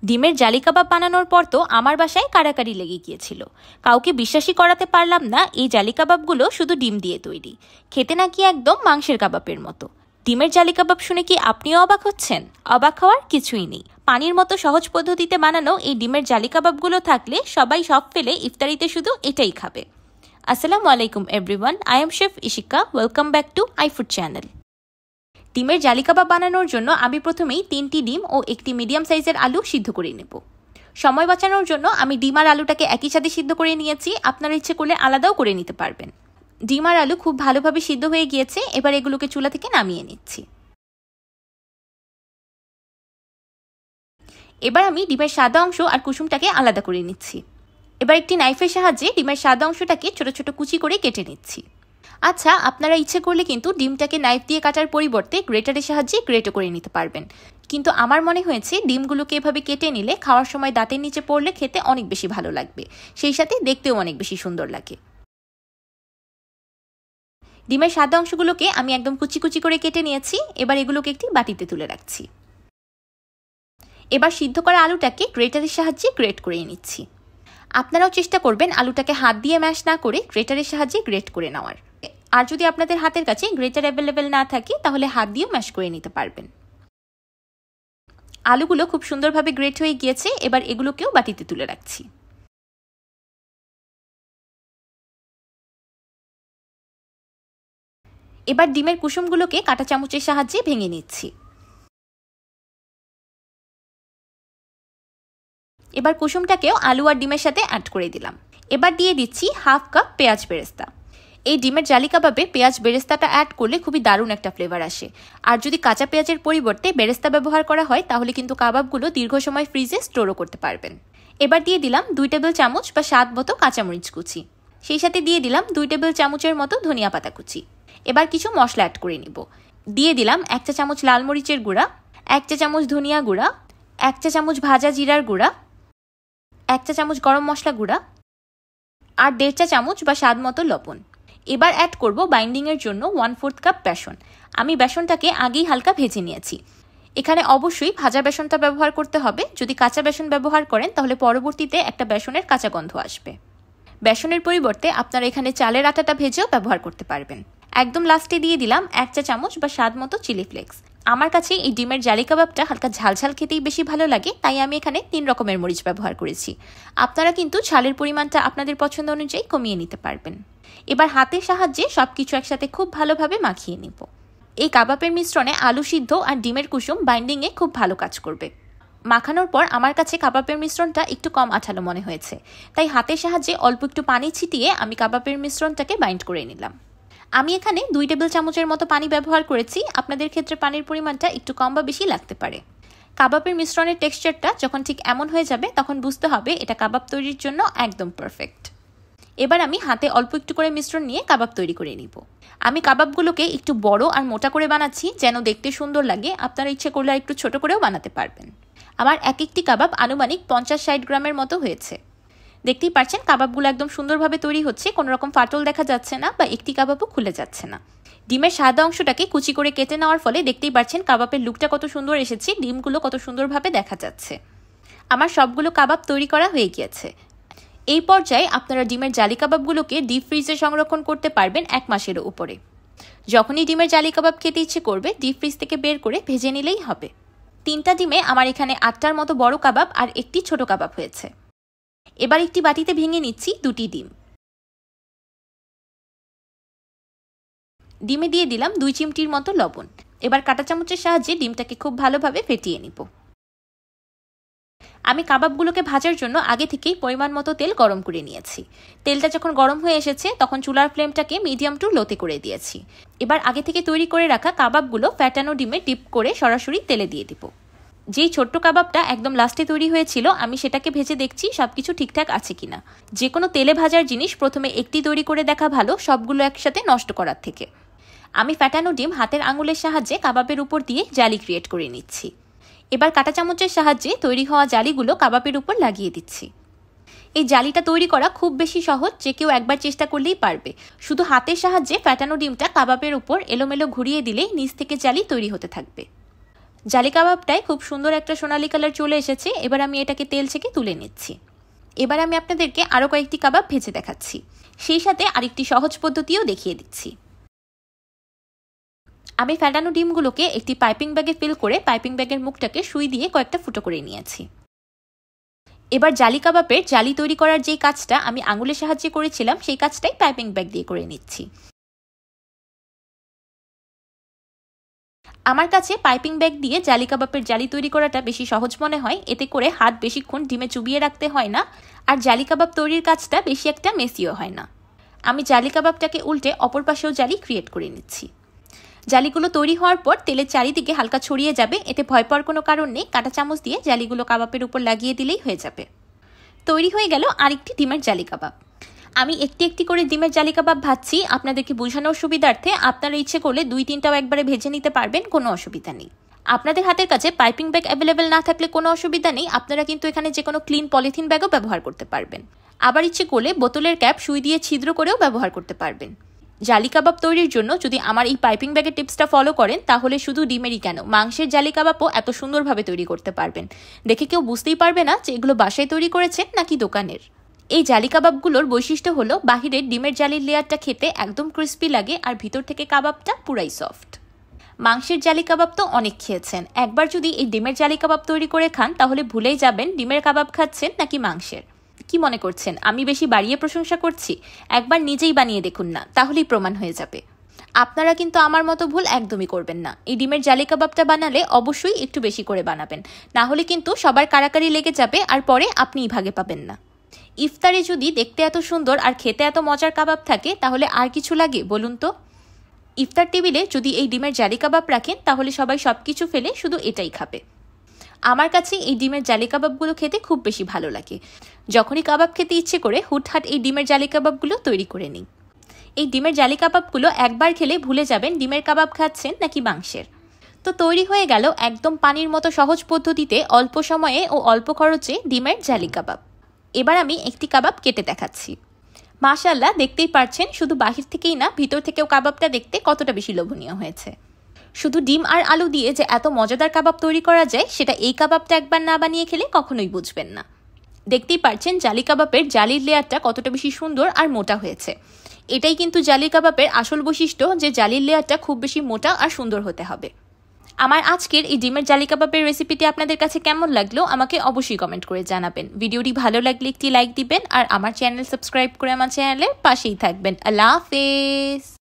ডিমের জালি কাবাব বানানোর পর তো আমার বাসায় কাড়াকাড়ি লেগে গিয়েছিল। কাউকে বিশ্বাসই করাতে পারলাম না এই জালি কাবাবগুলো শুধু ডিম দিয়ে তৈরি, খেতে নাকি একদম মাংসের কাবাবের মতো। ডিমের জালি কাবাব শুনে কি আপনিও অবাক হচ্ছেন? অবাক হওয়ার কিছুই নেই। পানির মতো সহজ পদ্ধতিতে বানানো এই ডিমের জালি কাবাবগুলো থাকলে সবাই সব ফেলে ইফতারিতে শুধু এটাই খাবে। আসসালামু আলাইকুম everyone, I am chef Ishika. Welcome back to আইফুড channel. ডিমের জালি কাবাব বানানোর জন্য আমি প্রথমেই 3টি ডিম ও একটি মিডিয়াম সাইজের আলু সিদ্ধ করে নেব। সময় বাঁচানোর জন্য আমি ডিম আর আলুটাকে একই সাথে সিদ্ধ করে নিয়েছি। আপনারা ইচ্ছে করলে আলাদাও করে নিতে পারবেন। ডিম আর আলু খুব ভালোভাবে সিদ্ধ হয়ে গিয়েছে। এবার এগুলোকে চুলা থেকে নামিয়ে নিচ্ছি। এবার আমি ডিমের সাদা অংশ আর কুসুমটাকে আলাদা করে নিচ্ছি। এবার একটি নাইফের সাহায্যে ডিমের সাদা অংশটাকে ছোট ছোট কুচি করে কেটে নিচ্ছি। আচ্ছা, আপনারা ইচ্ছে করলে কিন্তু ডিমটাকে নাইফ দিয়ে কাটার পরিবর্তে গ্রেটারের সাহায্যে গ্রেটও করে নিতে পারবেন, কিন্তু আমার মনে হয়েছে ডিমগুলোকে এভাবে কেটে নিলে খাওয়ার সময় দাঁতের নিচে পড়লে খেতে অনেক বেশি ভালো লাগবে, সেই সাথে দেখতেও অনেক বেশি সুন্দর লাগে। ডিমের সাদা অংশগুলোকে আমি একদম কুচি কুচি করে কেটে নিয়েছি। এবার এগুলোকে একটি বাটিতে তুলে রাখছি। এবার সিদ্ধ করা আলুটাকে গ্রেটারের সাহায্যে গ্রেট করে নিচ্ছি। আপনারাও চেষ্টা করবেন আলুটাকে হাত দিয়ে ম্যাশ না করে গ্রেটারের সাহায্যে গ্রেট করে নেওয়ার। আর যদি আপনাদের হাতের কাছে গ্রেটার অ্যাভেলেবেল না থাকে তাহলে হাত দিয়েও ম্যাশ করে নিতে পারবেন। আলুগুলো খুব সুন্দরভাবে গ্রেট হয়ে গিয়েছে। এবার এগুলোকেও বাটিতে তুলে রাখছি। এবার ডিমের কুসুমগুলোকে কাঁটা চামচের সাহায্যে ভেঙে নিচ্ছি। এবার কুসুমটাকেও আলু আর ডিমের সাথে অ্যাড করে দিলাম। এবার দিয়ে দিচ্ছি হাফ কাপ পেঁয়াজ বেরেস্তা। এই ডিমের জালি কাবাবে পেঁয়াজ বেরেস্তাটা অ্যাড করলে খুবই দারুণ একটা ফ্লেভার আসে। আর যদি কাঁচা পেঁয়াজের পরিবর্তে বেরেস্তা ব্যবহার করা হয় তাহলে কিন্তু কাবাবগুলো দীর্ঘ সময় ফ্রিজে স্টোরও করতে পারবেন। এবার দিয়ে দিলাম 2 টেবিল চামচ বা স্বাদ মতো কাঁচামরিচ কুচি। সেই সাথে দিয়ে দিলাম 2 টেবিল চামচের মতো ধনিয়া পাতা কুচি। এবার কিছু মশলা অ্যাড করে নিব। দিয়ে দিলাম 1 চা চামচ লাল মরিচের গুঁড়া, 1 চা চামচ ধনিয়া গুঁড়া, 1 চা চামচ ভাজা জিরার গুঁড়া, 1 চা চামচ গরম মশলা গুঁড়া আর 1.5 চা চামচ বা স্বাদ মতো লবণ। এবার অ্যাড করব বাইন্ডিংয়ের জন্য 1/4 কাপ বেসন। আমি বেসনটাকে আগেই হালকা ভেজে নিয়েছি। এখানে অবশ্যই ভাজা বেসনটা ব্যবহার করতে হবে। যদি কাঁচা বেসন ব্যবহার করেন তাহলে পরবর্তীতে একটা বেসনের কাঁচা গন্ধ আসবে। বেসনের পরিবর্তে আপনারা এখানে চালের আটাটা ভেজেও ব্যবহার করতে পারবেন। একদম লাস্টে দিয়ে দিলাম 1 চা চামচ বা স্বাদ মতো চিলি ফ্লেক্স। আমার কাছে এই ডিমের জালি কাবাবটা হালকা ঝালঝাল খেতেই বেশি ভালো লাগে, তাই আমি এখানে 3 রকমের মরিচ ব্যবহার করেছি। আপনারা কিন্তু ঝালের পরিমাণটা আপনাদের পছন্দ অনুযায়ী কমিয়ে নিতে পারবেন। এবার হাতের সাহায্যে সবকিছু একসাথে খুব ভালোভাবে মাখিয়ে নিব। এই কাবাবের মিশ্রণে আলু সিদ্ধ আর ডিমের কুসুম বাইন্ডিংয়ে খুব ভালো কাজ করবে। মাখানোর পর আমার কাছে কাবাবের মিশ্রণটা একটু কম আঠালো মনে হয়েছে, তাই হাতের সাহায্যে অল্প একটু পানি ছিটিয়ে আমি কাবাবের মিশ্রণটাকে বাইন্ড করে নিলাম। আমি এখানে 2 টেবিল চামচের মতো পানি ব্যবহার করেছি। আপনাদের ক্ষেত্রে পানির পরিমাণটা একটু কম বা বেশি লাগতে পারে। কাবাবের মিশ্রণের টেক্সচারটা যখন ঠিক এমন হয়ে যাবে তখন বুঝতে হবে এটা কাবাব তৈরির জন্য একদম পারফেক্ট। এবার আমি হাতে অল্প একটু করে মিশ্রণ নিয়ে কাবাব তৈরি করে নিব। আমি কাবাবগুলোকে একটু বড় আর মোটা করে বানাচ্ছি যেন দেখতে সুন্দর লাগে। আপনারা ইচ্ছে করলে একটু ছোট করেও বানাতে পারবেন। আমার এক একটি কাবাব আনুমানিক 50-60 গ্রামের মতো হয়েছে। দেখতেই পাচ্ছেন কাবাবগুলো একদম সুন্দরভাবে তৈরি হচ্ছে, কোনো রকম ফাটল দেখা যাচ্ছে না বা একটি কাবাবও খুলে যাচ্ছে না। ডিমের সাদা অংশটাকে কুচি করে কেটে নেওয়ার ফলে দেখতেই পাচ্ছেন কাবাবের লুকটা কত সুন্দর এসেছে, ডিমগুলো কত সুন্দরভাবে দেখা যাচ্ছে। আমার সবগুলো কাবাব তৈরি করা হয়ে গিয়েছে। এই পর্যায়ে আপনারা ডিমের জালি কাবাবগুলোকে ডিপ ফ্রিজে সংরক্ষণ করতে পারবেন 1 মাসেরও উপরে। যখনই ডিমের জালি কাবাব খেতে ইচ্ছে করবে ডিপ ফ্রিজ থেকে বের করে ভেজে নিলেই হবে। 3টা ডিমে আমার এখানে 8টার মতো বড় কাবাব আর একটি ছোট কাবাব হয়েছে। এবার একটি বাটিতে ভেঙে নিচ্ছি 2টি ডিম। ডিমে দিয়ে দিলাম 2 চিমটির মতো লবণ। এবার কাঁটা চামচের সাহায্যে ডিমটাকে খুব ভালোভাবে ফেটিয়ে নিব। আমি কাবাবগুলোকে ভাজার জন্য আগে থেকেই পরিমাণ মতো তেল গরম করে নিয়েছি। তেলটা যখন গরম হয়ে এসেছে তখন চুলার ফ্লেমটাকে মিডিয়াম টু লোতে করে দিয়েছি। এবার আগে থেকে তৈরি করে রাখা কাবাবগুলো ফ্যাটানো ডিমে ডিপ করে সরাসরি তেলে দিয়ে দিব। যেই ছোট্ট কাবাবটা একদম লাস্টে তৈরি হয়েছিল আমি সেটাকে ভেজে দেখছি সবকিছু ঠিকঠাক আছে কিনা। যে কোনো তেলে ভাজার জিনিস প্রথমে একটি তৈরি করে দেখা ভালো, সবগুলো একসাথে নষ্ট করার থেকে। আমি ফ্যাটানো ডিম হাতের আঙুলের সাহায্যে কাবাবের উপর দিয়ে জালি ক্রিয়েট করে নিচ্ছি। এবার কাঁটা চামচের সাহায্যে তৈরি হওয়া জালিগুলো কাবাবের উপর লাগিয়ে দিচ্ছি। এই জালিটা তৈরি করা খুব বেশি সহজ, যে কেউ একবার চেষ্টা করলেই পারবে। শুধু হাতের সাহায্যে ফ্যাটানো ডিমটা কাবাবের উপর এলোমেলো ঘুরিয়ে দিলেই নিচ থেকে জালি তৈরি হতে থাকবে। জালি কাবাবটায় খুব সুন্দর একটা সোনালি কালার চলে এসেছে। এবার আমি এটাকে তেল থেকে তুলে নিচ্ছি। এবার আমি আপনাদেরকে আরও কয়েকটি কাবাব ভেজে দেখাচ্ছি, সেই সাথে আরেকটি সহজ পদ্ধতিও দেখিয়ে দিচ্ছি। আমি ফেটানো ডিমগুলোকে একটি পাইপিং ব্যাগে ফিল করে পাইপিং ব্যাগের মুখটাকে সুই দিয়ে কয়েকটা ফুটো করে নিয়েছি। এবার জালি কাবাবের জালি তৈরি করার যে কাজটা আমি আঙুলের সাহায্যে করেছিলাম, সেই কাজটাই পাইপিং ব্যাগ দিয়ে করে নিচ্ছি। আমার কাছে পাইপিং ব্যাগ দিয়ে জালি কাবাবের জালি তৈরি করাটা বেশি সহজ মনে হয়। এতে করে হাত বেশিক্ষণ ডিমে চুবিয়ে রাখতে হয় না, আর জালি কাবাব তৈরির কাজটা বেশি একটা মেসিও হয় না। আমি জালি কাবাবটাকে উল্টে অপর পাশেও জালি ক্রিয়েট করে নিচ্ছি। জালিগুলো তৈরি হওয়ার পর তেলের চারিদিকে হালকা ছড়িয়ে যাবে, এতে ভয় পাওয়ার কোনো কারণ নেই। কাঁটা চামচ দিয়ে জালিগুলো কাবাবের উপর লাগিয়ে দিলেই হয়ে যাবে। তৈরি হয়ে গেল আরেকটি ডিমের জালি কাবাব। আমি একটি একটি করে ডিমের জালি কাবাব ভাজছি আপনাদেরকে বোঝানোর সুবিধার্থে। আপনারা ইচ্ছে করলে 2-3টাও একবারে ভেজে নিতে পারবেন, কোনো অসুবিধা নেই। আপনাদের হাতের কাছে পাইপিং ব্যাগ অ্যাভেলেবেল না থাকলে কোনো অসুবিধা নেই, আপনারা কিন্তু এখানে যে কোনো ক্লিন পলিথিন ব্যাগও ব্যবহার করতে পারবেন। আবার ইচ্ছে করলে বোতলের ক্যাপ সুই দিয়ে ছিদ্র করেও ব্যবহার করতে পারবেন। জালি কাবাব তৈরির জন্য যদি আমার এই পাইপিং ব্যাগের টিপসটা ফলো করেন, তাহলে শুধু ডিমেরই কেন, মাংসের জালি কাবাবও এত সুন্দরভাবে তৈরি করতে পারবেন। দেখে কেউ বুঝতেই পারবে না যে এগুলো বাসায় তৈরি করেছেন নাকি দোকানের। এই জালি কাবাবগুলোর বৈশিষ্ট্য হলো বাহিরের ডিমের জালির লেয়ারটা খেতে একদম ক্রিস্পি লাগে, আর ভিতর থেকে কাবাবটা পুরাই সফট। মাংসের জালি কাবাব তো অনেক খেয়েছেন, একবার যদি এই ডিমের জালি কাবাব তৈরি করে খান তাহলে ভুলেই যাবেন ডিমের কাবাব খাচ্ছেন নাকি মাংসের। কি মনে করছেন আমি বেশি বাড়িয়ে প্রশংসা করছি? একবার নিজেই বানিয়ে দেখুন না, তাহলেই প্রমাণ হয়ে যাবে। আপনারা কিন্তু আমার মতো ভুল একদমই করবেন না। এই ডিমের জালি কাবাবটা বানালে অবশ্যই একটু বেশি করে বানাবেন, না হলে কিন্তু সবার কারাকারি লেগে যাবে আর পরে আপনিই ভাগে পাবেন না। ইফতারে যদি দেখতে এত সুন্দর আর খেতে এত মজার কাবাব থাকে তাহলে আর কিছু লাগে বলুন তো? ইফতার টেবিলে যদি এই ডিমের জালি কাবাব রাখেন তাহলে সবাই সবকিছু ফেলে শুধু এটাই খাবে। আমার কাছে এই ডিমের জালি কাবাবগুলো খেতে খুব বেশি ভালো লাগে। যখনই কাবাব খেতে ইচ্ছে করে হুটহাট এই ডিমের জালি কাবাবগুলো তৈরি করে নিই। এই ডিমের জালি কাবাবগুলো একবার খেলে ভুলে যাবেন ডিমের কাবাব খাচ্ছেন নাকি মাংসের। তো তৈরি হয়ে গেল একদম পানির মতো সহজ পদ্ধতিতে অল্প সময়ে ও অল্প খরচে ডিমের জালি কাবাব। এবার আমি একটি কাবাব কেটে দেখাচ্ছি। মাশাআল্লাহ, দেখতেই পারছেন শুধু বাহির থেকেই না, ভিতর থেকেও কাবাবটা দেখতে কতটা বেশি লোভনীয় হয়েছে। শুধু ডিম আর আলু দিয়ে যে এত মজাদার কাবাব তৈরি করা যায় সেটা এই কাবাবটা একবার না বানিয়ে খেলে কখনোই বুঝবেন না। দেখতেই পারছেন জালি কাবাবের জালির লেয়ারটা কতটা বেশি সুন্দর আর মোটা হয়েছে। এটাই কিন্তু জালি কাবাবের আসল বৈশিষ্ট্য, যে জালির লেয়ারটা খুব বেশি মোটা আর সুন্দর হতে হবে। আমার আজকের এই ডিমের জালি কাবাবের রেসিপিটি আপনাদের কাছে কেমন লাগলো আমাকে অবশ্যই কমেন্ট করে জানাবেন। ভিডিওটি ভালো লাগলে একটি লাইক দিবেন আর আমার চ্যানেল সাবস্ক্রাইব করে আমার চ্যানেলের পাশেই থাকবেন। আল্লাহ হাফেজ।